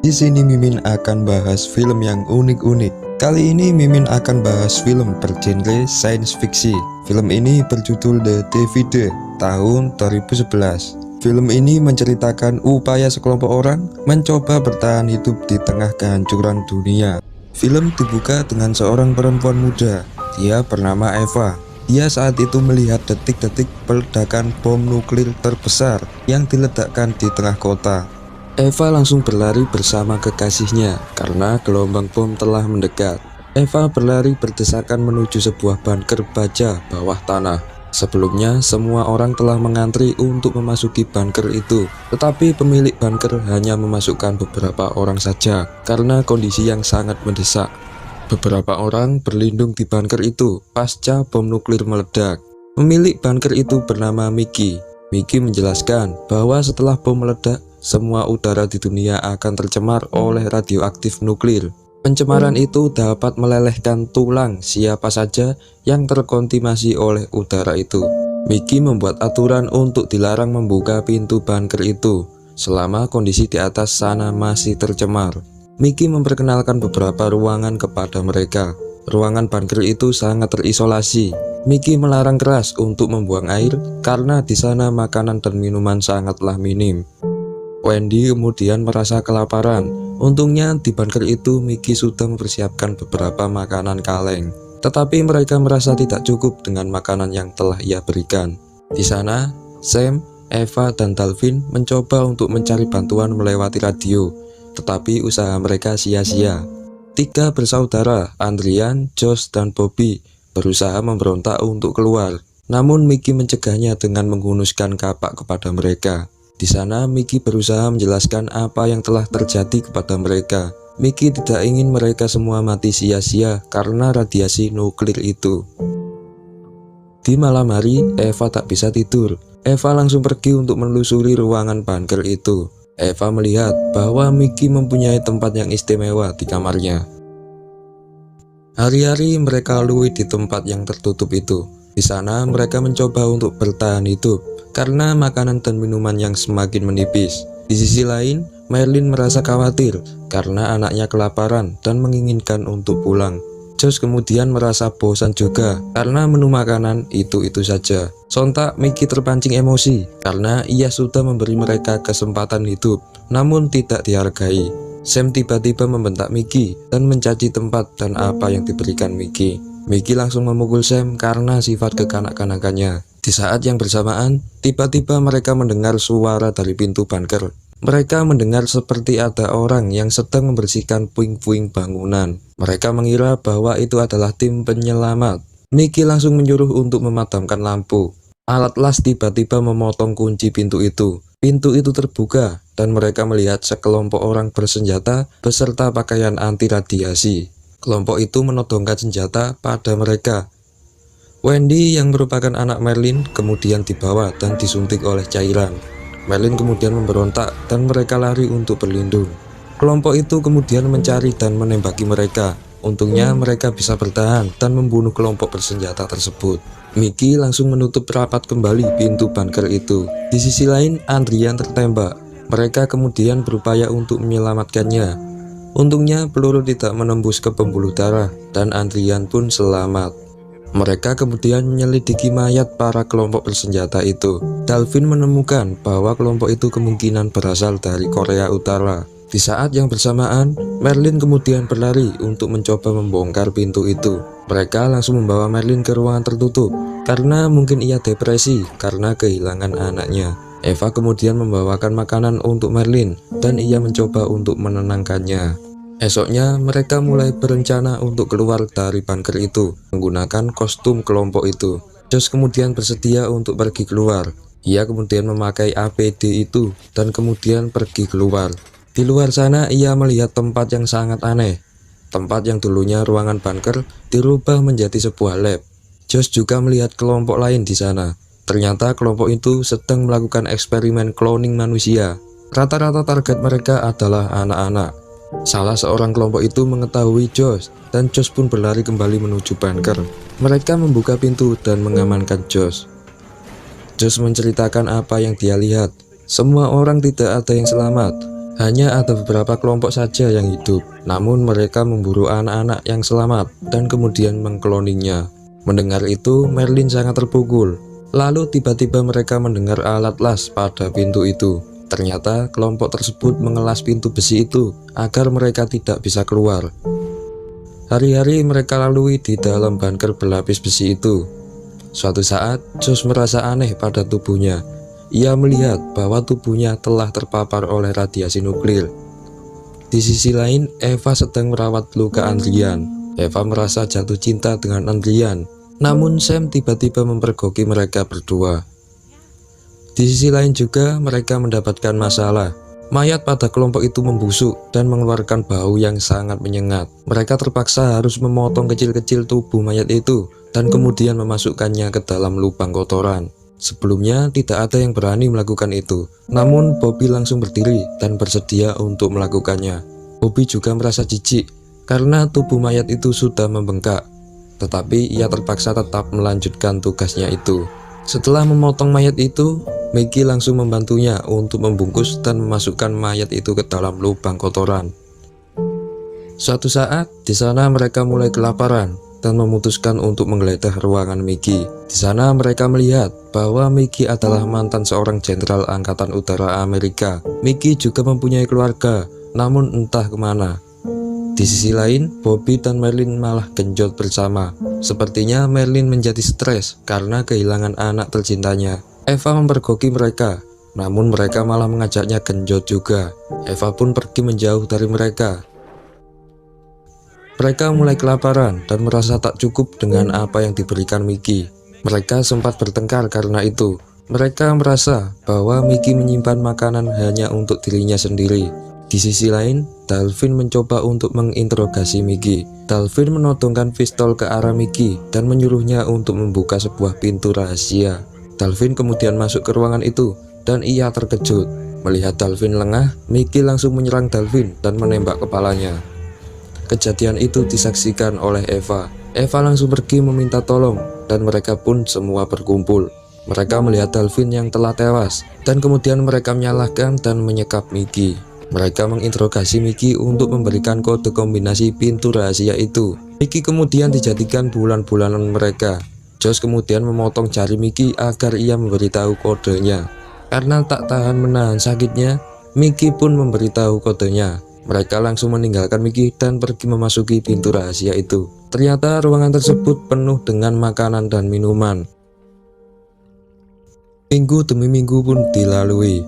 Di sini Mimin akan bahas film yang unik-unik. Kali ini Mimin akan bahas film bergenre science fiction. Film ini berjudul The Divider tahun 2011. Film ini menceritakan upaya sekelompok orang mencoba bertahan hidup di tengah kehancuran dunia. Film dibuka dengan seorang perempuan muda. Dia bernama Eva. Dia saat itu melihat detik-detik peledakan bom nuklir terbesar yang diledakkan di tengah kota. Eva langsung berlari bersama kekasihnya karena gelombang bom telah mendekat. Eva berlari berdesakan menuju sebuah bunker baja bawah tanah. Sebelumnya, semua orang telah mengantri untuk memasuki bunker itu, tetapi pemilik bunker hanya memasukkan beberapa orang saja karena kondisi yang sangat mendesak. Beberapa orang berlindung di bunker itu pasca bom nuklir meledak. Pemilik bunker itu bernama Mickey. Mickey menjelaskan bahwa setelah bom meledak, semua udara di dunia akan tercemar oleh radioaktif nuklir. Pencemaran itu dapat melelehkan tulang siapa saja yang terkontaminasi oleh udara itu. Mickey membuat aturan untuk dilarang membuka pintu bunker itu selama kondisi di atas sana masih tercemar. Mickey memperkenalkan beberapa ruangan kepada mereka. Ruangan bunker itu sangat terisolasi. Mickey melarang keras untuk membuang air karena di sana makanan dan minuman sangatlah minim. Wendy kemudian merasa kelaparan. Untungnya di bunker itu Mickey sudah mempersiapkan beberapa makanan kaleng. Tetapi mereka merasa tidak cukup dengan makanan yang telah ia berikan. Di sana, Sam, Eva, dan Dalvin mencoba untuk mencari bantuan melewati radio. Tetapi usaha mereka sia-sia. Tiga bersaudara, Adrian, Josh, dan Bobby, berusaha memberontak untuk keluar. Namun Mickey mencegahnya dengan menghunuskan kapak kepada mereka. Di sana, Mickey berusaha menjelaskan apa yang telah terjadi kepada mereka. Mickey tidak ingin mereka semua mati sia-sia karena radiasi nuklir itu. Di malam hari, Eva tak bisa tidur. Eva langsung pergi untuk menelusuri ruangan bunker itu. Eva melihat bahwa Mickey mempunyai tempat yang istimewa di kamarnya. Hari-hari mereka lalui di tempat yang tertutup itu. Di sana mereka mencoba untuk bertahan hidup karena makanan dan minuman yang semakin menipis. Di sisi lain, Merlin merasa khawatir karena anaknya kelaparan dan menginginkan untuk pulang. Josh kemudian merasa bosan juga karena menu makanan itu-itu saja. Sontak Mickey terpancing emosi karena ia sudah memberi mereka kesempatan hidup, namun tidak dihargai. Sam tiba-tiba membentak Mickey dan mencaci tempat dan apa yang diberikan Mickey. Mickey langsung memukul Sam karena sifat kekanak-kanakannya. Di saat yang bersamaan, tiba-tiba mereka mendengar suara dari pintu bunker. Mereka mendengar seperti ada orang yang sedang membersihkan puing-puing bangunan. Mereka mengira bahwa itu adalah tim penyelamat. Mickey langsung menyuruh untuk memadamkan lampu. Alat las tiba-tiba memotong kunci pintu itu. Pintu itu terbuka dan mereka melihat sekelompok orang bersenjata beserta pakaian anti radiasi. Kelompok itu menodongkan senjata pada mereka. Wendy yang merupakan anak Merlin kemudian dibawa dan disuntik oleh cairan. Merlin kemudian memberontak dan mereka lari untuk berlindung. Kelompok itu kemudian mencari dan menembaki mereka. Untungnya mereka bisa bertahan dan membunuh kelompok bersenjata tersebut. Mickey langsung menutup rapat kembali pintu bunker itu. Di sisi lain, Adrian tertembak. Mereka kemudian berupaya untuk menyelamatkannya. Untungnya peluru tidak menembus ke pembuluh darah dan Adrian pun selamat. Mereka kemudian menyelidiki mayat para kelompok bersenjata itu. Dalvin menemukan bahwa kelompok itu kemungkinan berasal dari Korea Utara. Di saat yang bersamaan, Merlin kemudian berlari untuk mencoba membongkar pintu itu. Mereka langsung membawa Merlin ke ruangan tertutup karena mungkin ia depresi karena kehilangan anaknya. Eva kemudian membawakan makanan untuk Merlin dan ia mencoba untuk menenangkannya. Esoknya mereka mulai berencana untuk keluar dari bunker itu menggunakan kostum kelompok itu. Josh kemudian bersedia untuk pergi keluar. Ia kemudian memakai APD itu dan kemudian pergi keluar. Di luar sana ia melihat tempat yang sangat aneh. Tempat yang dulunya ruangan bunker dirubah menjadi sebuah lab. Josh juga melihat kelompok lain di sana. Ternyata kelompok itu sedang melakukan eksperimen cloning manusia. Rata-rata target mereka adalah anak-anak. Salah seorang kelompok itu mengetahui Josh, dan Josh pun berlari kembali menuju bunker. Mereka membuka pintu dan mengamankan Josh. Josh menceritakan apa yang dia lihat. Semua orang tidak ada yang selamat. Hanya ada beberapa kelompok saja yang hidup, namun mereka memburu anak-anak yang selamat dan kemudian mengkloninya. Mendengar itu, Merlin sangat terpukul. Lalu tiba-tiba mereka mendengar alat las pada pintu itu. Ternyata kelompok tersebut mengelas pintu besi itu agar mereka tidak bisa keluar. Hari-hari mereka lalui di dalam bunker berlapis besi itu. Suatu saat, Josh merasa aneh pada tubuhnya. Ia melihat bahwa tubuhnya telah terpapar oleh radiasi nuklir. Di sisi lain, Eva sedang merawat luka Adrian. Eva merasa jatuh cinta dengan Adrian. Namun Sam tiba-tiba mempergoki mereka berdua. Di sisi lain juga mereka mendapatkan masalah. Mayat pada kelompok itu membusuk dan mengeluarkan bau yang sangat menyengat. Mereka terpaksa harus memotong kecil-kecil tubuh mayat itu dan kemudian memasukkannya ke dalam lubang kotoran. Sebelumnya tidak ada yang berani melakukan itu. Namun Bobby langsung berdiri dan bersedia untuk melakukannya. Bobby juga merasa jijik karena tubuh mayat itu sudah membengkak. Tetapi ia terpaksa tetap melanjutkan tugasnya itu. Setelah memotong mayat itu, Maggie langsung membantunya untuk membungkus dan memasukkan mayat itu ke dalam lubang kotoran. Suatu saat, di sana mereka mulai kelaparan dan memutuskan untuk menggeledah ruangan Maggie. Di sana mereka melihat bahwa Maggie adalah mantan seorang jenderal angkatan udara Amerika. Maggie juga mempunyai keluarga, namun entah kemana. Di sisi lain, Bobby dan Merlin malah genjot bersama. Sepertinya Merlin menjadi stres karena kehilangan anak tercintanya. Eva mempergoki mereka, namun mereka malah mengajaknya genjot juga. Eva pun pergi menjauh dari mereka. Mereka mulai kelaparan dan merasa tak cukup dengan apa yang diberikan Mickey. Mereka sempat bertengkar karena itu. Mereka merasa bahwa Mickey menyimpan makanan hanya untuk dirinya sendiri. Di sisi lain, Dalvin mencoba untuk menginterogasi Mickey. Dalvin menodongkan pistol ke arah Mickey dan menyuruhnya untuk membuka sebuah pintu rahasia. Dalvin kemudian masuk ke ruangan itu dan ia terkejut. Melihat Dalvin lengah, Mickey langsung menyerang Dalvin dan menembak kepalanya. Kejadian itu disaksikan oleh Eva. Eva langsung pergi meminta tolong dan mereka pun semua berkumpul. Mereka melihat Dalvin yang telah tewas dan kemudian mereka menyalahkan dan menyekap Mickey. Mereka menginterogasi Mickey untuk memberikan kode kombinasi pintu rahasia itu. Mickey kemudian dijadikan bulan-bulanan mereka. Josh kemudian memotong jari Mickey agar ia memberitahu kodenya. Karena tak tahan menahan sakitnya, Mickey pun memberitahu kodenya. Mereka langsung meninggalkan Mickey dan pergi memasuki pintu rahasia itu. Ternyata ruangan tersebut penuh dengan makanan dan minuman. Minggu demi minggu pun dilalui.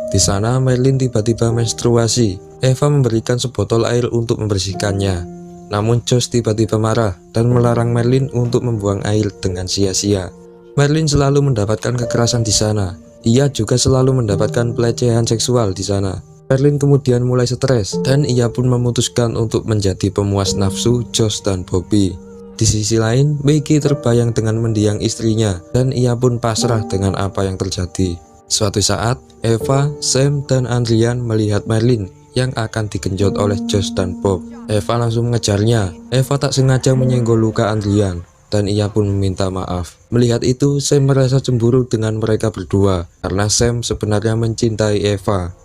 Di sana Merlin tiba-tiba menstruasi. Eva memberikan sebotol air untuk membersihkannya. Namun Josh tiba-tiba marah dan melarang Merlin untuk membuang air dengan sia-sia. Merlin selalu mendapatkan kekerasan di sana. Ia juga selalu mendapatkan pelecehan seksual di sana. Merlin kemudian mulai stres dan ia pun memutuskan untuk menjadi pemuas nafsu Josh dan Bobby. Di sisi lain, Maggie terbayang dengan mendiang istrinya dan ia pun pasrah dengan apa yang terjadi. Suatu saat, Eva, Sam, dan Adrian melihat Merlin yang akan digenjot oleh Josh dan Bob. Eva langsung mengejarnya. Eva tak sengaja menyenggol luka Adrian dan ia pun meminta maaf. Melihat itu, Sam merasa cemburu dengan mereka berdua karena Sam sebenarnya mencintai Eva.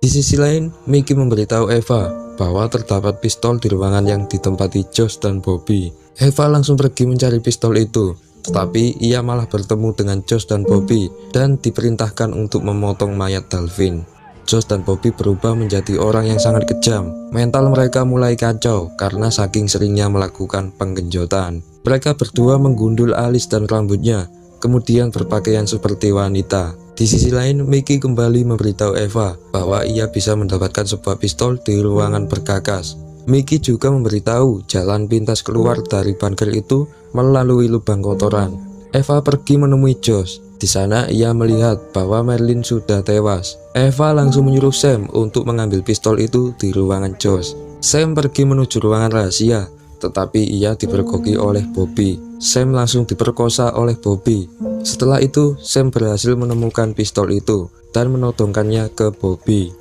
Di sisi lain, Mickey memberitahu Eva bahwa terdapat pistol di ruangan yang ditempati Josh dan Bobby. Eva langsung pergi mencari pistol itu, tetapi ia malah bertemu dengan Josh dan Bobby dan diperintahkan untuk memotong mayat Dalvin. Josh dan Bobby berubah menjadi orang yang sangat kejam. Mental mereka mulai kacau karena saking seringnya melakukan penggenjotan. Mereka berdua menggundul alis dan rambutnya, kemudian berpakaian seperti wanita. Di sisi lain, Mickey kembali memberitahu Eva bahwa ia bisa mendapatkan sebuah pistol di ruangan berkakas. Mickey juga memberitahu jalan pintas keluar dari bunker itu melalui lubang kotoran. Eva pergi menemui Josh. Di sana ia melihat bahwa Merlin sudah tewas. Eva langsung menyuruh Sam untuk mengambil pistol itu di ruangan Josh. Sam pergi menuju ruangan rahasia, tetapi ia dipergoki oleh Bobby. Sam langsung diperkosa oleh Bobby. Setelah itu, Sam berhasil menemukan pistol itu dan menodongkannya ke Bobby.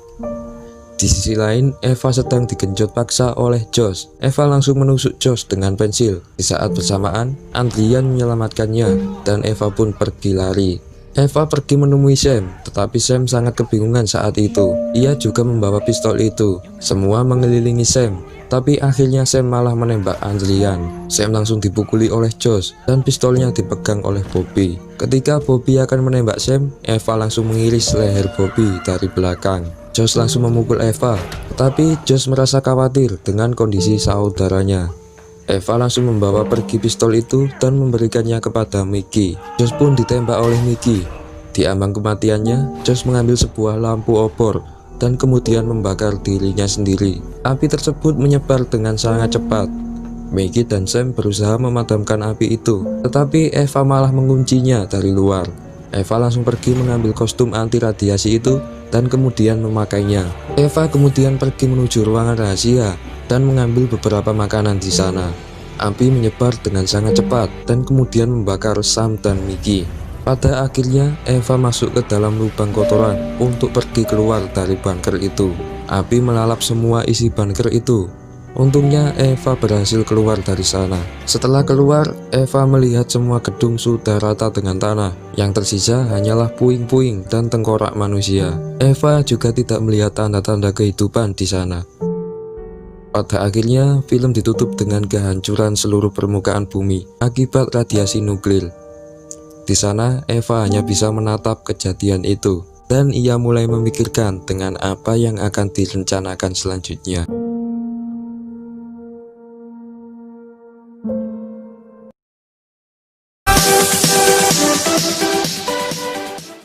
Di sisi lain, Eva sedang digenjot paksa oleh Josh. Eva langsung menusuk Josh dengan pensil. Di saat bersamaan, Adrian menyelamatkannya dan Eva pun pergi lari. Eva pergi menemui Sam, tetapi Sam sangat kebingungan saat itu. Ia juga membawa pistol itu. Semua mengelilingi Sam, tapi akhirnya Sam malah menembak Adrian. Sam langsung dipukuli oleh Josh dan pistolnya dipegang oleh Bobby. Ketika Bobby akan menembak Sam, Eva langsung mengiris leher Bobby dari belakang. Josh langsung memukul Eva, tetapi Josh merasa khawatir dengan kondisi saudaranya. Eva langsung membawa pergi pistol itu dan memberikannya kepada Mickey. Josh pun ditembak oleh Mickey. Di ambang kematiannya, Josh mengambil sebuah lampu obor dan kemudian membakar dirinya sendiri. Api tersebut menyebar dengan sangat cepat. Mickey dan Sam berusaha memadamkan api itu, tetapi Eva malah menguncinya dari luar. Eva langsung pergi mengambil kostum anti radiasi itu dan kemudian memakainya. Eva kemudian pergi menuju ruangan rahasia dan mengambil beberapa makanan di sana. Api menyebar dengan sangat cepat dan kemudian membakar Sam dan Mickey. Pada akhirnya Eva masuk ke dalam lubang kotoran untuk pergi keluar dari bunker itu. Api melalap semua isi bunker itu. Untungnya Eva berhasil keluar dari sana. Setelah keluar, Eva melihat semua gedung sudah rata dengan tanah. Yang tersisa hanyalah puing-puing dan tengkorak manusia. Eva juga tidak melihat tanda-tanda kehidupan di sana. Pada akhirnya, film ditutup dengan kehancuran seluruh permukaan bumi akibat radiasi nuklir. Di sana, Eva hanya bisa menatap kejadian itu, dan ia mulai memikirkan dengan apa yang akan direncanakan selanjutnya.